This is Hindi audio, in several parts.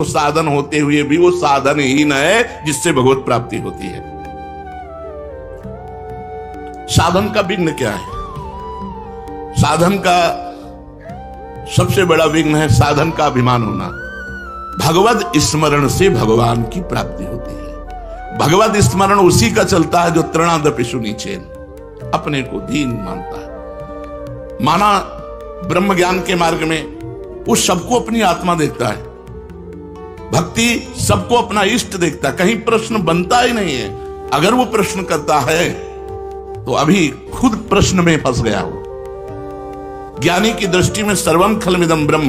साधन होते हुए भी वो साधन ही न है जिससे भगवत प्राप्ति होती है। साधन का विघ्न क्या है? साधन का सबसे बड़ा विघ्न है साधन का अभिमान होना। भगवत स्मरण से भगवान की प्राप्ति होती है। भगवत स्मरण उसी का चलता है जो तृणादपि सुनीचेन, अपने को दीन मानता है। माना ब्रह्म ज्ञान के मार्ग में वो सबको अपनी आत्मा देखता है, भक्ति सबको अपना इष्ट देखता है, कहीं प्रश्न बनता ही नहीं है। अगर वो प्रश्न करता है तो अभी खुद प्रश्न में फंस गया हो। ज्ञानी की दृष्टि में सर्वम खलमिदं ब्रह्म,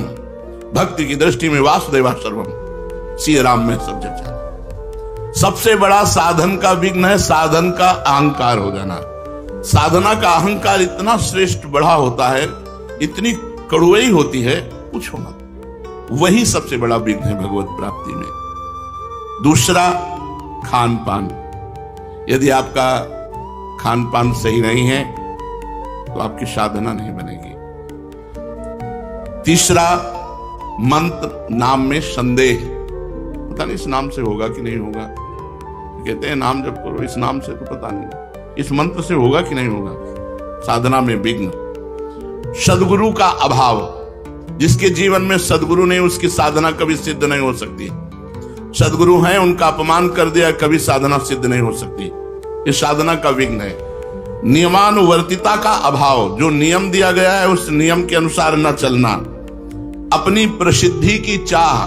भक्ति की दृष्टि में वासुदेवा सर्वम, श्री राम में सब जग जाना। सबसे बड़ा साधन का विघ्न है साधन का अहंकार हो जाना। साधना का अहंकार इतना श्रेष्ठ बड़ा होता है, इतनी कड़ुई होती है, पूछो मत। वही सबसे बड़ा विघ्न है भगवत प्राप्ति में। दूसरा, खान पान। यदि आपका खान पान सही नहीं है तो आपकी साधना नहीं बनेगी। तीसरा, मंत्र नाम में संदेह। पता नहीं इस नाम से होगा कि नहीं होगा। कहते हैं नाम जप करो, इस नाम से तो पता नहीं, इस मंत्र से होगा कि नहीं होगा। साधना में विघ्न। सद्गुरु का अभाव। जिसके जीवन में सद्गुरु नहीं उसकी साधना कभी सिद्ध नहीं हो सकती। सद्गुरु हैं, उनका अपमान कर दिया, कभी साधना सिद्ध नहीं हो सकती। ये साधना का विघ्न है। नियमानुवर्तिता का अभाव। जो नियम दिया गया है उस नियम के अनुसार न चलना। अपनी प्रसिद्धि की चाह,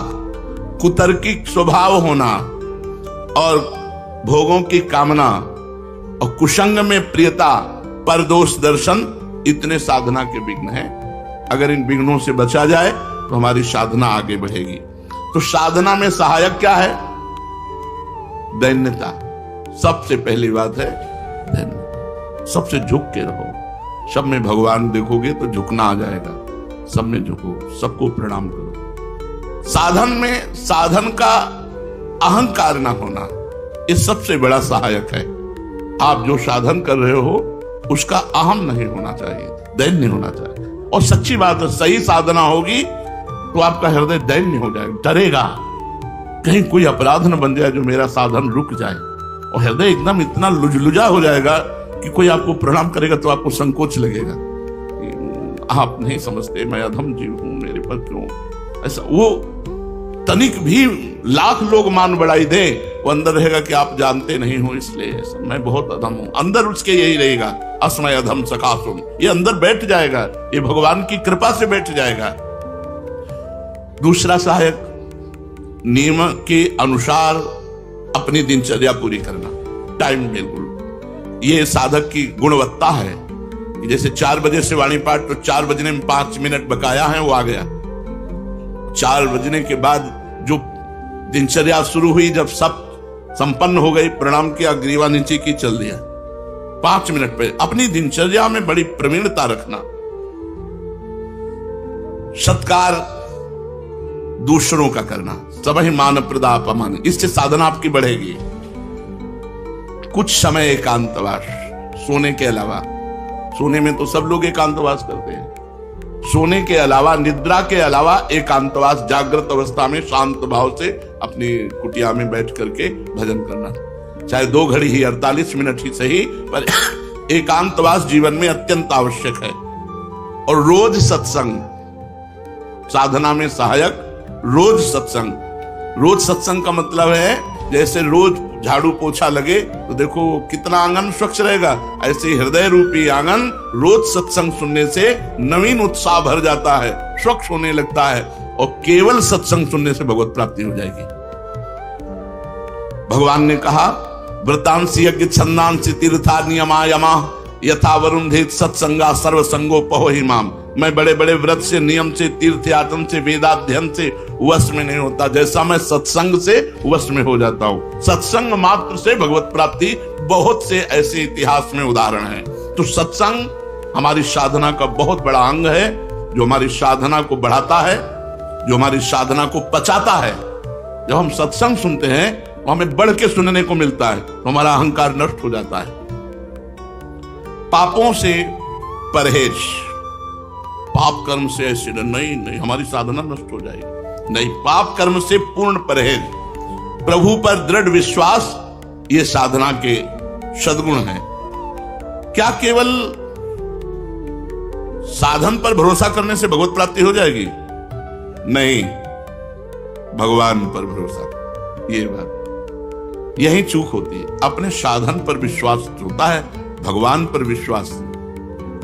कुतर्किक स्वभाव होना और भोगों की कामना और कुसंग में प्रियता, परदोष दर्शन, इतने साधना के विघ्न हैं। अगर इन विघ्नों से बचा जाए तो हमारी साधना आगे बढ़ेगी। तो साधना में सहायक क्या है? दैन्यता। सबसे पहली बात है दैन्य। सबसे झुक के रहो। सब में भगवान देखोगे तो झुकना आ जाएगा। सब में झुको, सबको प्रणाम करो। साधन में साधन का अहंकार ना होना, ये सबसे बड़ा सहायक है। आप जो साधन कर रहे हो उसका अहम नहीं होना चाहिए, दैन्य होना चाहिए। और सच्ची बात है, सही साधना होगी तो आपका हृदय दैन्य हो जाएगा, डरेगा कहीं कोई अपराध न बन जाए जो मेरा साधन रुक जाए। और हृदय एकदम इतना लुजलुजा हो जाएगा कि कोई आपको प्रणाम करेगा तो आपको संकोच लगेगा। आप नहीं समझते, मैं अधम जीव हूं, मेरे पर क्यों ऐसा। वो तनिक भी लाख लोग मान बढ़ाई दे, वो अंदर रहेगा कि आप जानते नहीं हो इसलिए ऐसा, मैं बहुत अधम हूं। अंदर उसके यही रहेगा, अस्मय अधम सखासुम। ये अंदर बैठ जाएगा, ये भगवान की कृपा से बैठ जाएगा। दूसरा सहायक, नियम के अनुसार अपनी दिनचर्या पूरी करना, टाइम बिल्कुल। ये साधक की गुणवत्ता है। जैसे 4 बजे से वाणी पाठ, तो 4 बजने में 5 मिनट बकाया है, वो आ गया। 4 बजने के बाद जो दिनचर्या शुरू हुई, जब सब संपन्न हो गई, प्रणाम किया, ग्रीवा नीचे की, चल दिया। 5 मिनट पे अपनी दिनचर्या में बड़ी प्रवीणता रखना। सत्कार दूसरों का करना, सबहि मान प्रदापमान, इससे साधना आपकी बढ़ेगी। कुछ समय एकांतवास, सोने के अलावा। सोने में तो सब लोग एकांतवास करते हैं। सोने के अलावा, निद्रा के अलावा एकांतवास, जागृत अवस्था में शांत भाव से अपनी कुटिया में बैठ करके भजन करना। चाहे 2 घड़ी ही, 48 मिनट ही सही, पर एकांतवास जीवन में अत्यंत आवश्यक है। और रोज सत्संग, साधना में सहायक रोज सत्संग। रोज सत्संग का मतलब है जैसे रोज झाड़ू पोछा लगे तो देखो कितना आंगन स्वच्छ रहेगा, ऐसे हृदय रूपी आंगन रोज सत्संग सुनने से नवीन उत्साह भर जाता है, स्वच्छ होने लगता है। और केवल सत्संग सुनने से भगवत प्राप्ति हो जाएगी। भगवान ने कहा, व्रतांसि यज्ञ छंदांसि तीर्था नियमा यमा यथा वरुंधेत सत्संगा सर्वसंगो पहो माम। मैं बड़े बड़े व्रत से, नियम से, तीर्थ यातन से, वेदाध्ययन से वश में नहीं होता, जैसा मैं सत्संग से वश में हो जाता हूं। सत्संग मात्र से भगवत प्राप्ति, बहुत से ऐसे इतिहास में उदाहरण हैं। तो सत्संग हमारी साधना का बहुत बड़ा अंग है, जो हमारी साधना को बढ़ाता है, जो हमारी साधना को पचाता है। जब हम सत्संग सुनते हैं तो हमें बढ़ के सुनने को मिलता है, तो हमारा अहंकार नष्ट हो जाता है। पापों से परहेज, पाप कर्म से ऐसे नहीं, हमारी साधना नष्ट हो जाएगी। नहीं, पाप कर्म से पूर्ण परहेज, प्रभु पर दृढ़ विश्वास, ये साधना के सद्गुण हैं। क्या केवल साधन पर भरोसा करने से भगवत प्राप्ति हो जाएगी? नहीं, भगवान पर भरोसा, ये बात, यही चूक होती है। अपने साधन पर विश्वास होता है, भगवान पर विश्वास।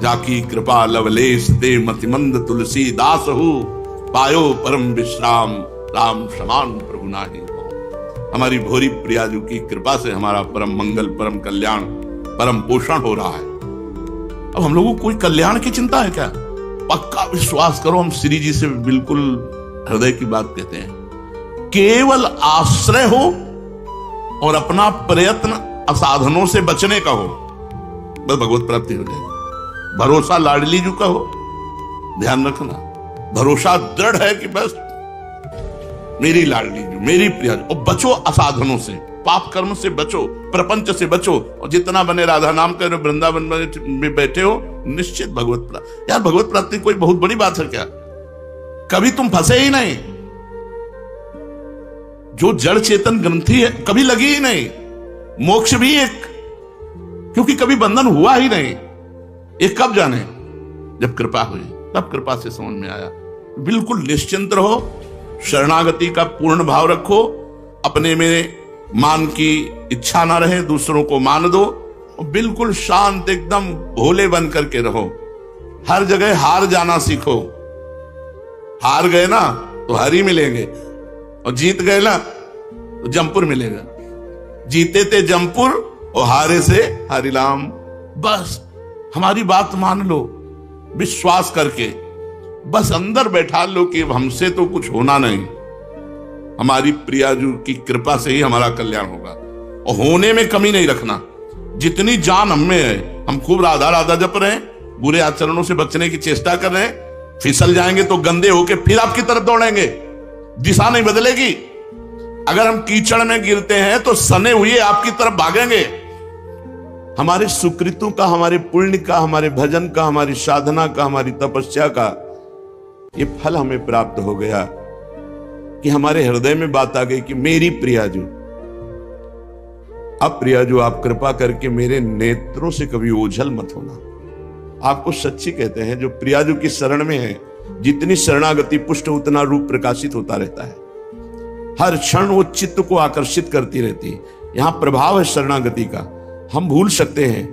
जाकी कृपा लवलेश दे मतिमंद तुलसीदास हो, पायो परम विश्राम राम समान प्रभु नाहि हो। हमारी भोरी प्रियाजू की कृपा से हमारा परम मंगल, परम कल्याण, परम पोषण हो रहा है। अब हम लोगों को कोई कल्याण की चिंता है क्या? पक्का विश्वास करो, हम श्री जी से बिल्कुल हृदय की बात कहते हैं। केवल आश्रय हो और अपना प्रयत्न असाधनों से बचने का हो, बस भगवत प्राप्ति हो जाएगी। भरोसा लाडली जी का हो, ध्यान रखना, भरोसा दृढ़ है कि बस मेरी लाडली जी, मेरी प्रिया, और बचो असाधनों से, पाप कर्म से बचो, प्रपंच से बचो, और जितना बने राधा नाम कर वृंदावन में बैठे हो, निश्चित भगवत प्राप्ति। यार भगवत प्राप्ति कोई बहुत बड़ी बात है क्या? कभी तुम फंसे ही नहीं, जो जड़ चेतन ग्रंथि है कभी लगी ही नहीं, मोक्ष भी एक, क्योंकि कभी बंधन हुआ ही नहीं। ये कब जाने? जब कृपा हुई, तब कृपा से समझ में आया। बिल्कुल निश्चिंत रहो, शरणागति का पूर्ण भाव रखो, अपने में मान की इच्छा ना रहे, दूसरों को मान दो, और बिल्कुल शांत एकदम भोले बन करके रहो। हर जगह हार जाना सीखो। हार गए ना तो हरी मिलेंगे, और जीत गए ना तो जमपुर मिलेगा। जीते थे जमपुर और हारे से हरिराम। बस हमारी बात मान लो विश्वास करके, बस अंदर बैठा लो कि हमसे तो कुछ होना नहीं, हमारी प्रियाजू की कृपा से ही हमारा कल्याण होगा, और होने में कमी नहीं रखना। जितनी जान हम में है, हम खूब राधा राधा जप रहे हैं, बुरे आचरणों से बचने की चेष्टा कर रहे हैं, फिसल जाएंगे तो गंदे होके फिर आपकी तरफ दौड़ेंगे, दिशा नहीं बदलेगी। अगर हम कीचड़ में गिरते हैं तो सने हुए आपकी तरफ भागेंगे। हमारे सुकृतों का, हमारे पुण्य का, हमारे भजन का, हमारी साधना का, हमारी तपस्या का ये फल हमें प्राप्त हो गया कि हमारे हृदय में बात आ गई कि मेरी प्रियाजू। अब प्रियाजू आप कृपा करके मेरे नेत्रों से कभी ओझल मत होना। आपको सच्ची कहते हैं, जो प्रियाजू की शरण में है, जितनी शरणागति पुष्ट उतना रूप प्रकाशित होता रहता है। हर क्षण वो चित्त को आकर्षित करती रहती है। यहां प्रभाव है शरणागति का। हम भूल सकते हैं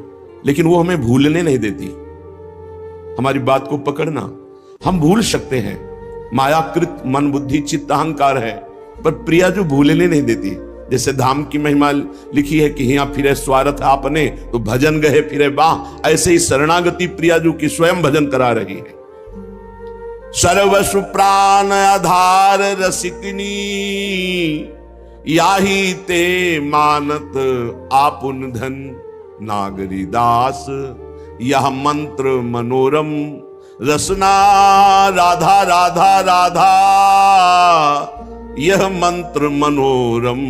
लेकिन वो हमें भूलने नहीं देती। हमारी बात को पकड़ना, हम भूल सकते हैं, मायाकृत मन बुद्धि चित्त अहंकार है, पर प्रियाजू भूलने नहीं देती। जैसे धाम की महिमा लिखी है कि यहाँ फिरे स्वार्थ आपने तो भजन गए फिरे बाह, ऐसे ही शरणागति प्रियाजू की स्वयं भजन करा रही है। सर्वसु प्राण आधार रसिकनी, याही ते मानत आपुन धन, नागरी दास यह मंत्र मनोरम, रसना राधा राधा राधा, यह मंत्र मनोरम,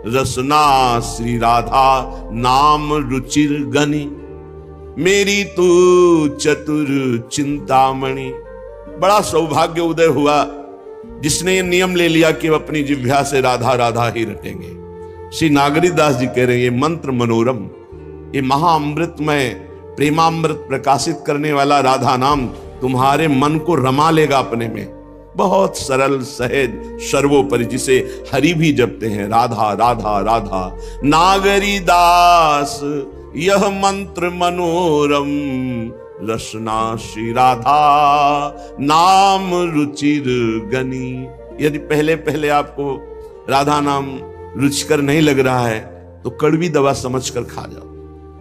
रसना श्री राधा नाम रुचिर गनि, मेरी तू चतुर चिंतामणि। बड़ा सौभाग्य उदय हुआ जिसने ये नियम ले लिया कि वह अपनी जिह्वा से राधा राधा ही रटेंगे। श्री नागरीदास जी कह रहे हैं, ये मंत्र मनोरम, ये महाअमृतमय प्रेमामृत प्रकाशित करने वाला राधा नाम तुम्हारे मन को रमा लेगा अपने में। बहुत सरल सहज सर्वोपरि, जिसे हरि भी जपते हैं, राधा राधा राधा। नागरी दास यह मंत्र मनोरम, रसना श्री राधा नाम रुचिर गनी। यदि पहले पहले आपको राधा नाम रुचिकर नहीं लग रहा है तो कड़वी दवा समझकर खा जाओ,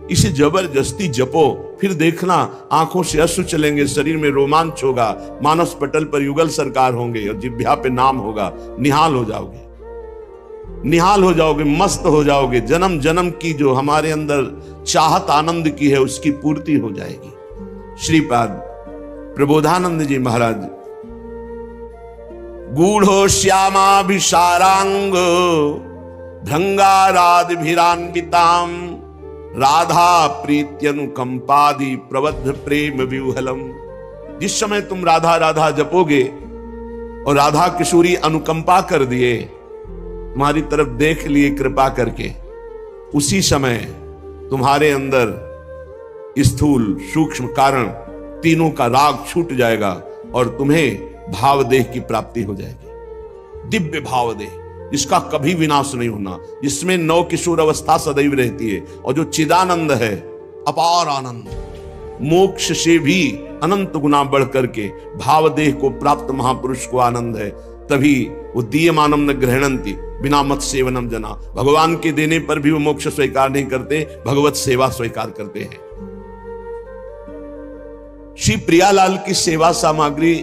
इसे जबरदस्ती जपो, फिर देखना आंखों से अश्रु चलेंगे, शरीर में रोमांच होगा, मानस पटल पर युगल सरकार होंगे और जिह्वा पे नाम होगा। निहाल हो जाओगे, निहाल हो जाओगे, मस्त हो जाओगे। जन्म जन्म की जो हमारे अंदर चाहत आनंद की है उसकी पूर्ति हो जाएगी। श्रीपाद प्रबोधानंद जी महाराज, गूढ़ो श्यामाभिसारांग भृंगारादिभिरान्विताम, राधा प्रीत्यनुकंपादि प्रबद्ध प्रेम व्यूहलम। जिस समय तुम राधा राधा जपोगे और राधा किशोरी अनुकंपा कर दिए, तुम्हारी तरफ देख लिए कृपा करके, उसी समय तुम्हारे अंदर स्थूल सूक्ष्म कारण तीनों का राग छूट जाएगा और तुम्हें भावदेह की प्राप्ति हो जाएगी। दिव्य भावदेह जिसका कभी विनाश नहीं होना, जिसमें नव किशोर अवस्था सदैव रहती है और जो चिदानंद है, अपार आनंद, मोक्ष से भी अनंत गुना बढ़ करके भावदेह को प्राप्त महापुरुष को आनंद है। तभी वो दीयमानम न ग्रहणंती बिना मत सेवनम जना, भगवान के देने पर भी वो मोक्ष स्वीकार नहीं करते, भगवत सेवा स्वीकार करते हैं। श्री प्रियालाल की सेवा सामग्री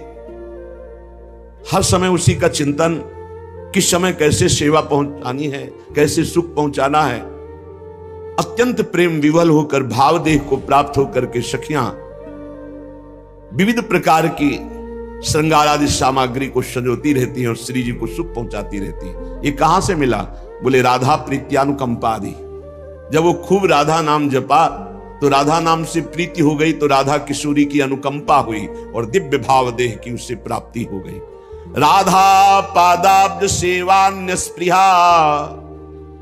हर समय उसी का चिंतन, किस समय कैसे सेवा पहुंचानी है, कैसे सुख पहुंचाना है। अत्यंत प्रेम विवल होकर भावदेह को प्राप्त होकर के सखियां विविध प्रकार की श्रृंगार आदि सामग्री को सजोती रहती हैं और श्री जी को सुख पहुंचाती रहती हैं। ये कहां से मिला? बोले राधा प्रीत्यानुकंपादि। जब वो खूब राधा नाम जपा तो राधा नाम से प्रीति हो गई, तो राधा किशोरी की अनुकंपा हुई और दिव्य भावदेह की उससे प्राप्ति हो गई। राधा पादाब्ज सेवान्य स्पृहा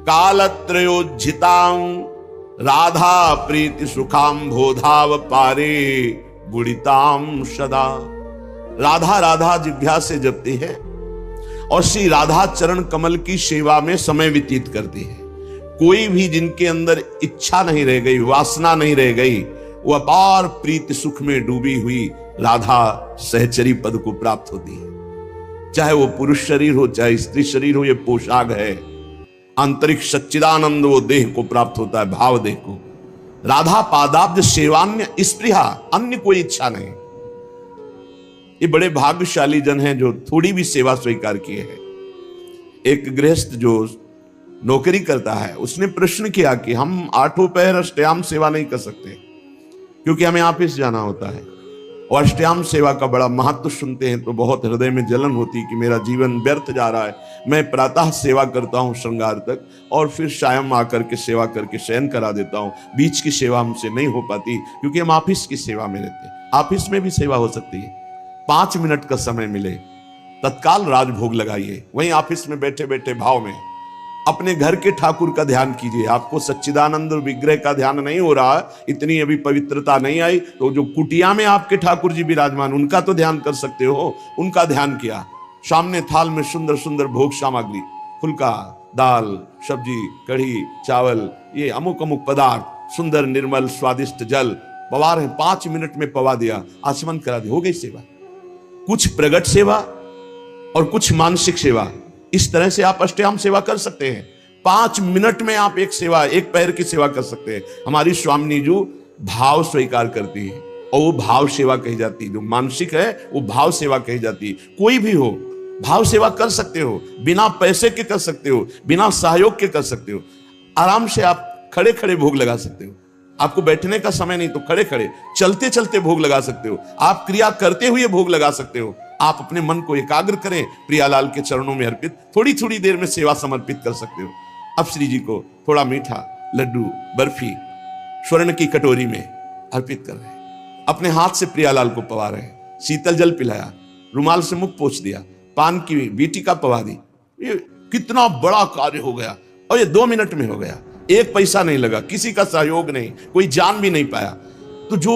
कालत्रयोज्झितां राधा प्रीति सुखाम बोधाव पारे गुणिताम सदा। राधा राधा जिह्वा से जपती है और श्री राधा चरण कमल की सेवा में समय व्यतीत करती है। कोई भी जिनके अंदर इच्छा नहीं रह गई, वासना नहीं रह गई, वो अपार प्रीति सुख में डूबी हुई राधा सहचरी पद को प्राप्त होती है। चाहे वो पुरुष शरीर हो, चाहे स्त्री शरीर हो, ये पोशाक है। आंतरिक सच्चिदानंद वो देह को प्राप्त होता है, भाव देह को। राधा पादाब्ज सेवान्य स्पृहा, अन्य कोई इच्छा नहीं। ये बड़े भाग्यशाली जन हैं जो थोड़ी भी सेवा स्वीकार किए हैं। एक गृहस्थ जो नौकरी करता है, उसने प्रश्न किया कि हम आठों पहर अष्टयाम सेवा नहीं कर सकते क्योंकि हमें ऑफिस जाना होता है, और अष्टयाम सेवा का बड़ा महत्व सुनते हैं तो बहुत हृदय में जलन होती कि मेरा जीवन व्यर्थ जा रहा है। मैं प्रातः सेवा करता हूँ श्रृंगार तक और फिर शायम आकर के सेवा करके शयन करा देता हूँ। बीच की सेवा हमसे नहीं हो पाती क्योंकि हम ऑफिस की सेवा में रहते हैं। ऑफिस में भी सेवा हो सकती है, 5 मिनट का समय मिले तत्काल राजभोग लगाइए, वहीं ऑफिस में बैठे बैठे भाव में अपने घर के ठाकुर का ध्यान कीजिए। आपको सच्चिदानंद विग्रह का ध्यान नहीं हो रहा, इतनी अभी पवित्रता नहीं आई, तो जो कुटिया में आपके ठाकुर जी विराजमान उनका तो ध्यान कर सकते हो। उनका ध्यान किया, सामने थाल में सुंदर सुंदर भोग सामग्री, फुल्का, दाल, सब्जी, कढ़ी, चावल, ये अमुक अमुक पदार्थ, सुंदर निर्मल स्वादिष्ट जल, पवार है, 5 मिनट में पवा दिया, आचमन करा दिया, हो गई सेवा। कुछ प्रगट सेवा और कुछ मानसिक सेवा, इस तरह से आप अष्टयाम सेवा कर सकते हैं। 5 मिनट में आप एक सेवा, एक पैर की सेवा कर सकते हैं। हमारी स्वामी जी भाव स्वीकार करती है और वो भाव सेवा कही जाती है। जो मानसिक है वो भाव सेवा कही जाती है। कोई भी हो भाव सेवा कर सकते हो, बिना पैसे के कर सकते हो, बिना सहयोग के कर सकते हो। आराम से आप खड़े खड़े भोग लगा सकते हो। आपको बैठने का समय नहीं तो खड़े खड़े, चलते चलते भोग लगा सकते हो। आप क्रिया करते हुए भोग लगा सकते हो। आप अपने मन को एकाग्र करें, प्रियालाल के चरणों में अर्पित, थोड़ी थोड़ी देर में सेवा समर्पित कर सकते हो। अब श्री जी को थोड़ा मीठा, लड्डू, बर्फी स्वर्ण की कटोरी में अर्पित कर रहे हैं। अपने हाथ से प्रियालाल को पवा रहे हैं। शीतल जल पिलाया, रुमाल से मुख पोंछ दिया, पान की बीटिका पवा दी। ये कितना बड़ा कार्य हो गया और ये 2 मिनट में हो गया। 1 पैसा नहीं लगा, किसी का सहयोग नहीं, कोई जान भी नहीं पाया। तो जो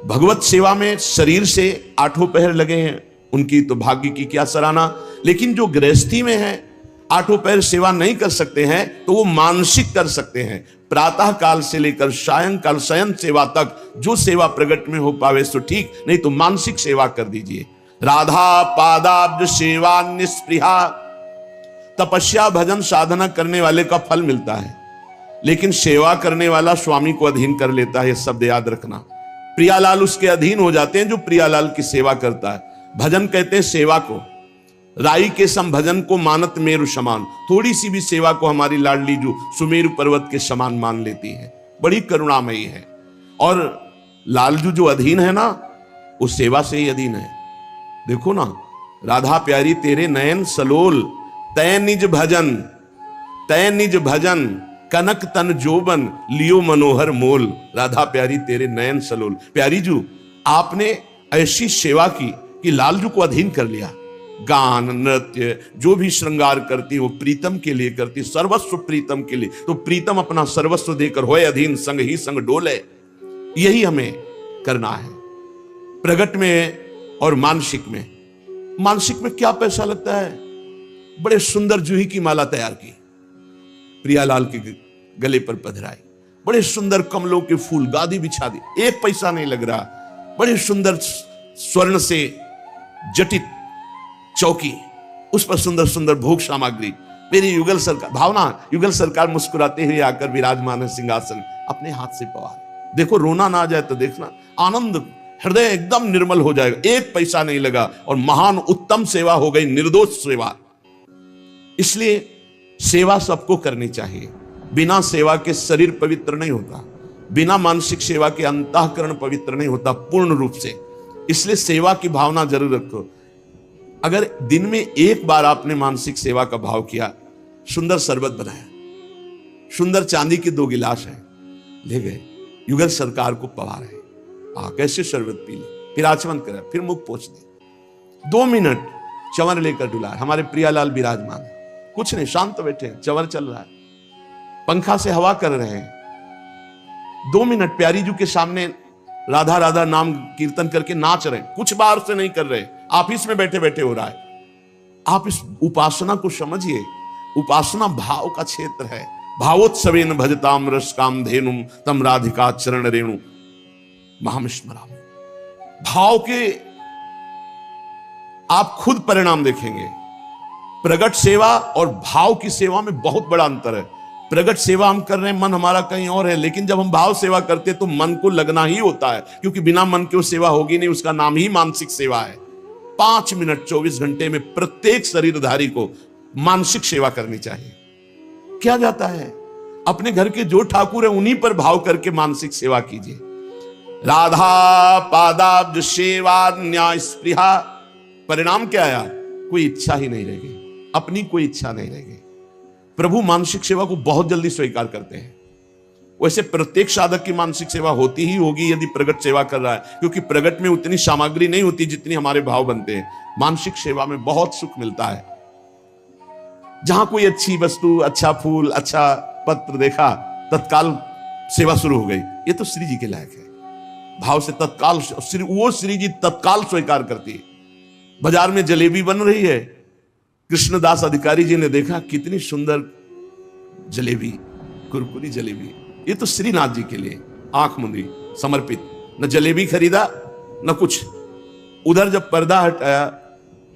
भगवत सेवा में शरीर से 8 पहर लगे हैं उनकी तो भाग्य की क्या सराहना। लेकिन जो गृहस्थी में है 8 पहर सेवा नहीं कर सकते हैं तो वो मानसिक कर सकते हैं। प्रातः काल से लेकर सायंकाल शयन सेवा तक जो सेवा प्रगट में हो पावे सो ठीक, नहीं तो मानसिक सेवा कर दीजिए। राधा पादाब्ज सेवा निस्पृहा, तपस्या भजन साधना करने वाले का फल मिलता है, लेकिन सेवा करने वाला स्वामी को अधीन कर लेता है। शब्द याद रखना। प्रियालाल उसके अधीन हो जाते हैं जो प्रियालाल की सेवा करता है। भजन कहते हैं सेवा को, राई के सम भजन को मानत मेरु समान। थोड़ी सी भी सेवा को हमारी लाडली जो सुमेरु पर्वत के समान मान लेती है, बड़ी करुणामयी है। और लालजू जो अधीन है ना, वो सेवा से ही अधीन है। देखो ना, राधा प्यारी तेरे नयन सलोल, तय निज भजन, तय निज भजन, कनक तन जोबन लियो मनोहर मोल। राधा प्यारी तेरे नयन सलोल। प्यारी जू आपने ऐसी सेवा की कि लालजू को अधीन कर लिया। गान नृत्य जो भी श्रृंगार करती वो प्रीतम के लिए करती, सर्वस्व प्रीतम के लिए। तो प्रीतम अपना सर्वस्व देकर होए अधीन, संग ही संग डोले। यही हमें करना है प्रगट में और मानसिक में। मानसिक में क्या पैसा लगता है? बड़े सुंदर जूही की माला तैयार की, प्रियालाल के गले पर पधराई, बड़े सुंदर कमलों के फूल, गादी बिछा दी, एक पैसा नहीं लग रहा। बड़े सुंदर स्वर्ण से जटित चौकी, उस पर सुंदर सुंदर भोग सामग्री। मेरी युगल सरकार, भावना युगल सरकार मुस्कुराते हुए आकर विराजमान है सिंहासन, अपने हाथ से पवार। देखो रोना ना आ जाए तो देखना, आनंद, हृदय एकदम निर्मल हो जाएगा। एक पैसा नहीं लगा और महान उत्तम सेवा हो गई, निर्दोष सेवा। इसलिए सेवा सबको करनी चाहिए। बिना सेवा के शरीर पवित्र नहीं होता, बिना मानसिक सेवा के अंतःकरण पवित्र नहीं होता पूर्ण रूप से। इसलिए सेवा की भावना जरूर रखो। अगर दिन में एक बार आपने मानसिक सेवा का भाव किया, सुंदर शरबत बनाया, सुंदर चांदी के 2 गिलास हैं, ले गए, युगल सरकार को पवा रहे, कैसे शरबत पी ले, फिर आचमन करा, फिर मुख पोंछ दे, 2 मिनट चंवर लेकर डुला। हमारे प्रियालाल विराजमान है, कुछ नहीं, शांत बैठे हैं, चंवर चल रहा है, पंखा से हवा कर रहे हैं। 2 मिनट प्यारी जी के सामने राधा राधा नाम कीर्तन करके नाच रहे हैं, कुछ बाहर से नहीं कर रहे, ऑफिस में बैठे बैठे हो रहा है। आप इस उपासना को समझिए। उपासना भाव का क्षेत्र है। भावोत्सवेन भजताम रस काम धेनुम तम राधिका चरण रेणु महाम स्मराम। भाव के आप खुद परिणाम देखेंगे। प्रगट सेवा और भाव की सेवा में बहुत बड़ा अंतर है। प्रगट सेवा हम कर रहे हैं, मन हमारा कहीं और है, लेकिन जब हम भाव सेवा करते हैं तो मन को लगना ही होता है, क्योंकि बिना मन के वो सेवा होगी नहीं। उसका नाम ही मानसिक सेवा है। 5 मिनट 24 घंटे में प्रत्येक शरीरधारी को मानसिक सेवा करनी चाहिए। क्या जाता है, अपने घर के जो ठाकुर है उन्हीं पर भाव करके मानसिक सेवा कीजिए। राधा पादाब्ज सेवा न्याय स्पृहा, परिणाम क्या आया? कोई इच्छा ही नहीं रह गई, अपनी कोई इच्छा नहीं रह गई। प्रभु मानसिक सेवा को बहुत जल्दी स्वीकार करते हैं। वैसे प्रत्येक साधक की मानसिक सेवा होती ही होगी यदि प्रगट सेवा कर रहा है, क्योंकि प्रगट में उतनी सामग्री नहीं होती जितनी हमारे भाव बनते हैं। मानसिक सेवा में बहुत सुख मिलता है। जहां कोई अच्छी वस्तु, अच्छा फूल, अच्छा पत्र देखा, तत्काल सेवा शुरू हो गई। ये तो श्री जी के लायक है। भाव से तत्काल वो श्री जी तत्काल स्वीकार करती है। बाजार में जलेबी बन रही है, कृष्णदास अधिकारी जी ने देखा कितनी सुंदर जलेबी, कुरकुरी जलेबी, ये तो श्रीनाथ जी के लिए आंख मुंदी समर्पित। न जलेबी खरीदा न कुछ। उधर जब पर्दा हटाया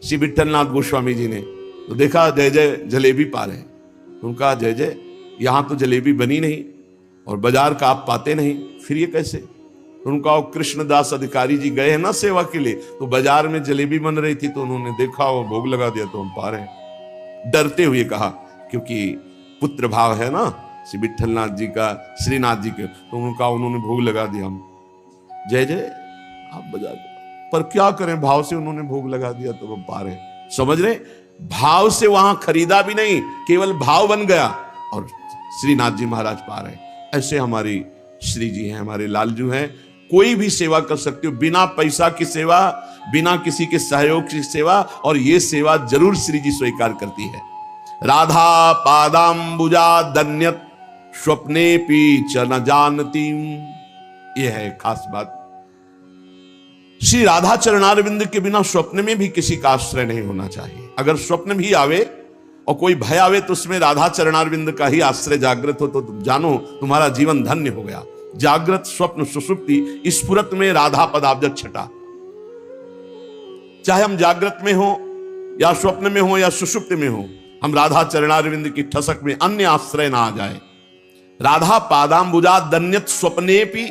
श्री विठलनाथ गोस्वामी जी ने, तो देखा जय जय जलेबी पा रहे हैं। उनका जय जय, यहां तो जलेबी बनी नहीं और बाजार का आप पाते नहीं, फिर ये कैसे? उनका कृष्णदास अधिकारी जी गए हैं ना सेवा के लिए, तो बाजार में जलेबी बन रही थी, तो उन्होंने देखा और भोग लगा दिया, तो हम पा रहे हैं। डरते हुए कहा, क्योंकि पुत्र भाव है ना श्री विठलनाथ जी का, श्रीनाथ जी के, तो उन्होंने भोग लगा दिया। हम जय जय आप बाजार, पर क्या करें, भाव से उन्होंने भोग लगा दिया तो हम पा रहे हैं। समझ रहे? भाव से वहां खरीदा भी नहीं, केवल भाव बन गया और श्रीनाथ जी महाराज पा रहे हैं। ऐसे हमारी श्री जी हैं, हमारे लालजू हैं। कोई भी सेवा कर सकते हो, बिना पैसा की सेवा, बिना किसी के सहयोग की सेवा, और ये सेवा जरूर श्री जी स्वीकार करती है। राधा पादाम्बुजा दन्यत स्वप्ने पी च न जानती, यह है खास बात। श्री राधा चरणारविंद के बिना स्वप्न में भी किसी का आश्रय नहीं होना चाहिए। अगर स्वप्न भी आवे और कोई भय आवे तो उसमें राधा चरणारविंद का ही आश्रय जागृत हो, तो जानो तुम्हारा जीवन धन्य हो गया। जागृत स्वप्न सुषुप्ति स्फुरत में राधा पदाब्ज छटा। चाहे हम जागृत में हो या स्वप्न में हो या सुषुप्ति में हो, हम राधा चरणारविंद की ठसक में अन्य आश्रय ना आ जाए। राधा पादाम्बुजा दन्यत स्वप्नेपि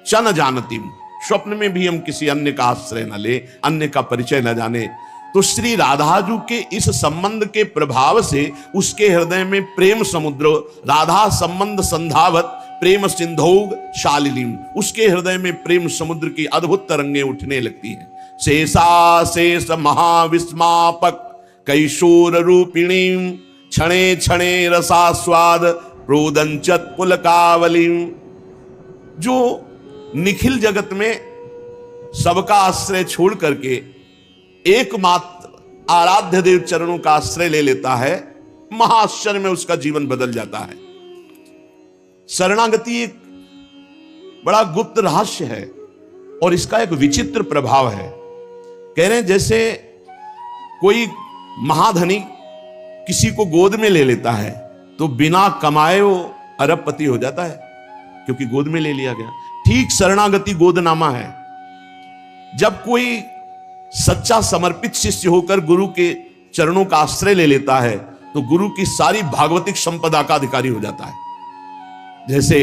च न जानती, स्वप्न में भी हम किसी अन्य का आश्रय न ले, अन्य का परिचय न जाने। तो श्री राधाजू के इस संबंध के प्रभाव से उसके हृदय में प्रेम समुद्र, राधा संबंध संधावत प्रेम सिंधौग शालिनीम, उसके हृदय में प्रेम समुद्र की अद्भुत तरंगें उठने लगती हैं। शेषा शेष महाविस्मापक कैशोर रूपिणीम क्षणे क्षणे रसास्वाद रोदंचत पुलकावलीम, जो निखिल जगत में सबका आश्रय छोड़ करके एकमात्र आराध्य देव चरणों का आश्रय ले लेता है, महाआश्चर्य में उसका जीवन बदल जाता है। शरणागति एक बड़ा गुप्त रहस्य है और इसका एक विचित्र प्रभाव है। कह रहे हैं जैसे कोई महाधनी किसी को गोद में ले लेता है तो बिना कमाए वो अरबपति हो जाता है, क्योंकि गोद में ले लिया गया। ठीक शरणागति गोदनामा है। जब कोई सच्चा समर्पित शिष्य होकर गुरु के चरणों का आश्रय ले लेता है तो गुरु की सारी भागवतिक संपदा का अधिकारी हो जाता है, जैसे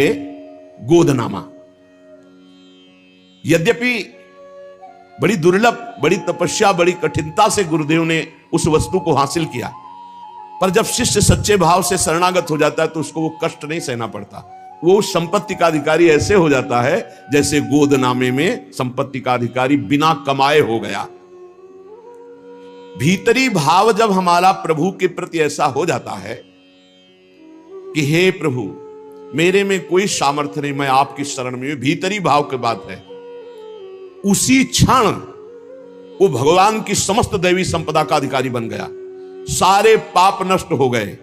गोदनामा। यद्यपि बड़ी दुर्लभ, बड़ी तपस्या, बड़ी कठिनता से गुरुदेव ने उस वस्तु को हासिल किया, पर जब शिष्य सच्चे भाव से शरणागत हो जाता है तो उसको वो कष्ट नहीं सहना पड़ता। वो उस संपत्ति का अधिकारी ऐसे हो जाता है जैसे गोदनामे में संपत्ति का अधिकारी बिना कमाए हो गया। भीतरी भाव जब हमारा प्रभु के प्रति ऐसा हो जाता है कि हे प्रभु मेरे में कोई सामर्थ्य नहीं, मैं आपकी शरण में, भीतरी भाव की बात है, उसी क्षण वो भगवान की समस्त दैवी संपदा का अधिकारी बन गया। सारे पाप नष्ट हो गए,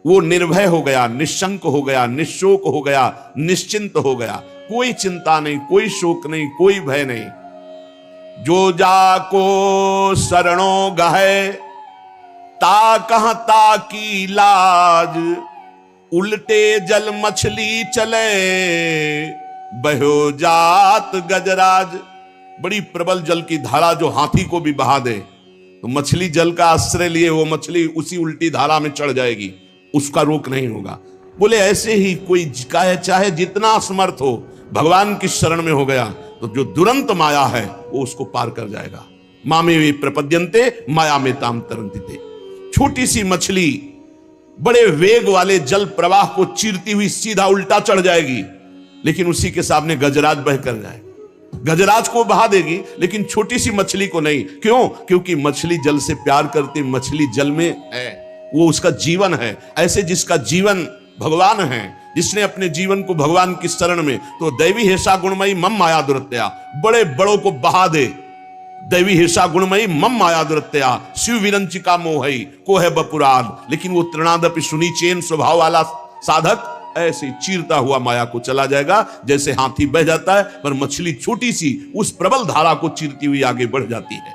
वो निर्भय हो गया, निशंक हो गया, निशोक हो गया, निश्चिंत हो गया। कोई चिंता नहीं, कोई शोक नहीं, कोई भय नहीं। जो जाको शरणों गहे ता कहता की लाज, उल्टे जल मछली चले बहो जात गजराज। बड़ी प्रबल जल की धारा जो हाथी को भी बहा दे, तो मछली जल का आश्रय लिए वो मछली उसी उल्टी धारा में चढ़ जाएगी, उसका रोक नहीं होगा। बोले ऐसे ही कोई चाहे जितना असमर्थ हो, भगवान की शरण में हो गया तो जो दुरंत माया है वो उसको पार कर जाएगा। मामे वे प्रपद्यन्ते माया में ताम तरंतिते। छोटी सी मछली बड़े वेग वाले जल प्रवाह को चीरती हुई सीधा उल्टा चढ़ जाएगी, लेकिन उसी के सामने गजराज बह कर जाएगा। गजराज को बहा देगी लेकिन छोटी सी मछली को नहीं। क्यों? क्योंकि मछली जल से प्यार करती, मछली जल में है, वो उसका जीवन है। ऐसे जिसका जीवन भगवान है, जिसने अपने जीवन को भगवान की शरण में, तो दैवी हेषा गुणमयी मम माया दुरत्या, बड़े बड़ों को बहा दे। दैवी हेषा गुणमयी मम माया दुरत्या, शिव विरंचिका मोहई को है बपुराद। लेकिन वो तृणादपि सुनी चेन स्वभाव वाला साधक ऐसे चीरता हुआ माया को चला जाएगा, जैसे हाथी बह जाता है, पर मछली छोटी सी उस प्रबल धारा को चीरती हुई आगे बढ़ जाती है।